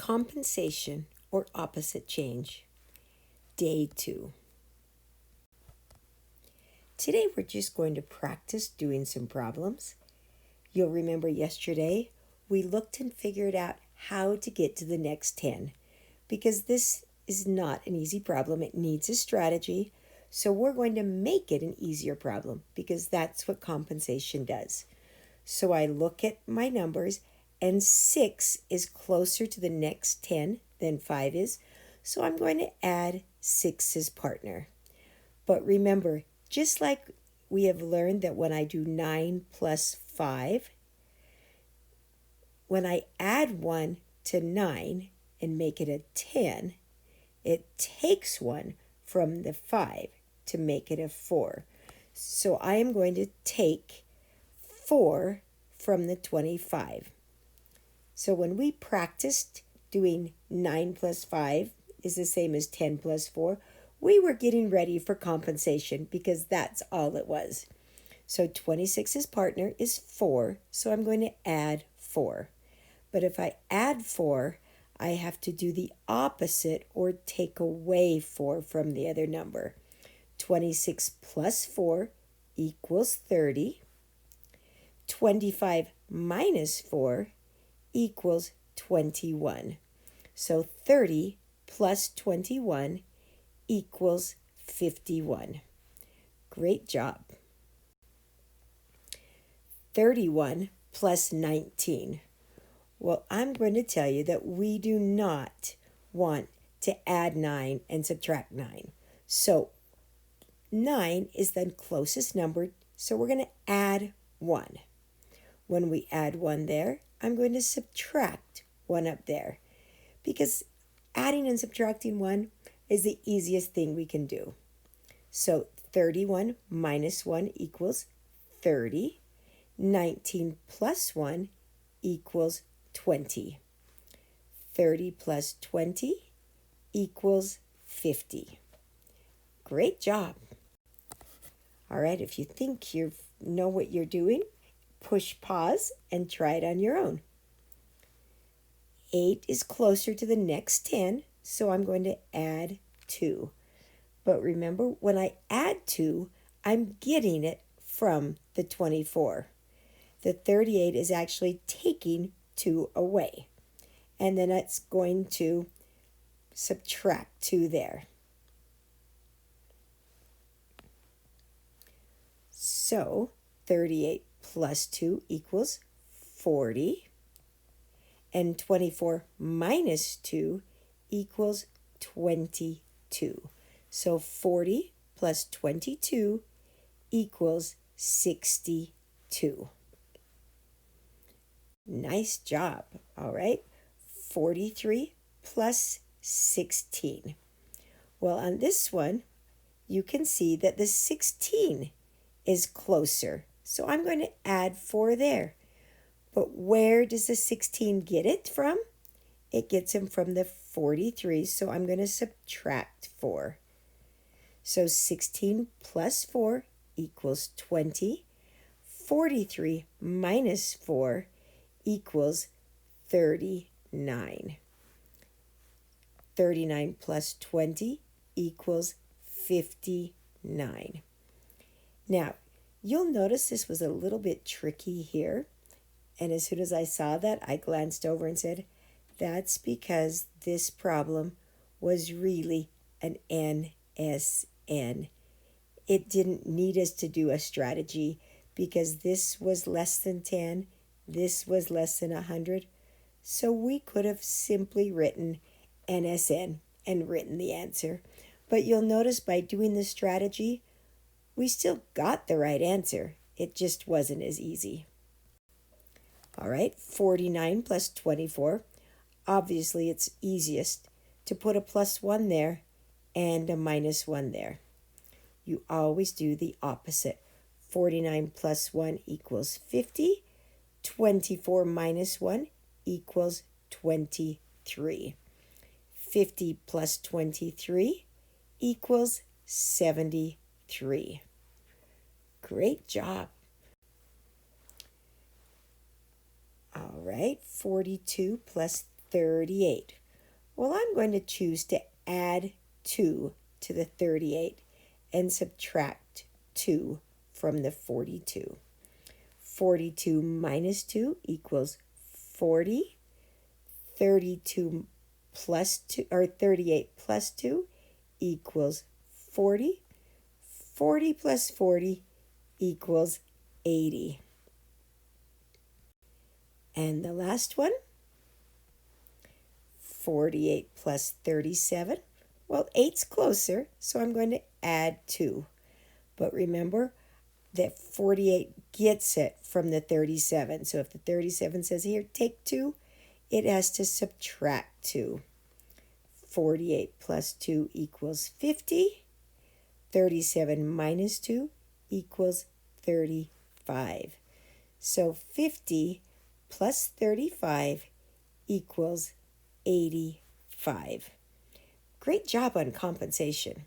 compensation or opposite change. Day 2. Today we're just going to practice doing some problems. You'll remember yesterday we looked and figured out how to get to the next 10 because this is not an easy problem. It needs a strategy. So we're going to make it an easier problem because that's what compensation does. So I look at my numbers and 6 is closer to the next 10 than 5 is. So I'm going to add 6's partner. But remember, just like we have learned that when I do 9 plus 5, when I add 1 to 9 and make it a 10, it takes 1 from the 5 to make it a 4. So I am going to take 4 from the 25. So when we practiced doing 9 plus 5 is the same as 10 plus 4, we were getting ready for compensation because that's all it was. So 26's partner is 4, so I'm going to add 4. But if I add 4, I have to do the opposite or take away 4 from the other number. 26 plus 4 equals 30. 25 minus 4 equals 21. So 30 plus 21 equals 51. Great job. 31 plus 19. Well, I'm going to tell you that we do not want to add 9 and subtract 9. So 9 is the closest number, so we're going to add 1. When we add 1 there, I'm going to subtract 1 up there because adding and subtracting 1 is the easiest thing we can do. So 31 minus 1 equals 30. 19 plus 1 equals 20. 30 plus 20 equals 50. Great job. All right, if you think you know what you're doing, push pause and try it on your own. 8 is closer to the next 10, so I'm going to add 2. But remember, when I add 2, I'm getting it from the 24. The 38 is actually taking 2 away. And then it's going to subtract 2 there. So 38 plus 2 equals 40. And 24 minus 2 equals 22. So 40 plus 22 equals 62. Nice job. All right. 43 plus 16. Well, on this one, you can see that the 16 is closer. So I'm going to add 4 there. But where does the 16 get it from? It gets him from the 43, so I'm going to subtract 4. So 16 plus 4 equals 20. 43 minus 4 equals 39. 39 plus 20 equals 59. Now, you'll notice this was a little bit tricky here. And as soon as I saw that, I glanced over and said, that's because this problem was really an NSN. It didn't need us to do a strategy because this was less than 10, this was less than 100. So we could have simply written NSN and written the answer. But you'll notice by doing the strategy, we still got the right answer. It just wasn't as easy. All right, 49 plus 24. Obviously, it's easiest to put a plus 1 there and a minus 1 there. You always do the opposite. 49 plus 1 equals 50. 24 minus 1 equals 23. 50 plus 23 equals 73. Great job. All right, 42 plus 38. Well, I'm going to choose to add 2 to the 38 and subtract 2 from the 42. 42 minus 2 equals 40. 32 plus 2, or 38 plus 2 equals 40. 40 plus 40 equals 80. And the last one, 48 plus 37. Well, 8's closer, so I'm going to add 2. But remember that 48 gets it from the 37. So if the 37 says here, take 2, it has to subtract 2. 48 plus 2 equals 50. 37 minus 2 equals 35. So 50 plus 35 equals 85. Great job on compensation.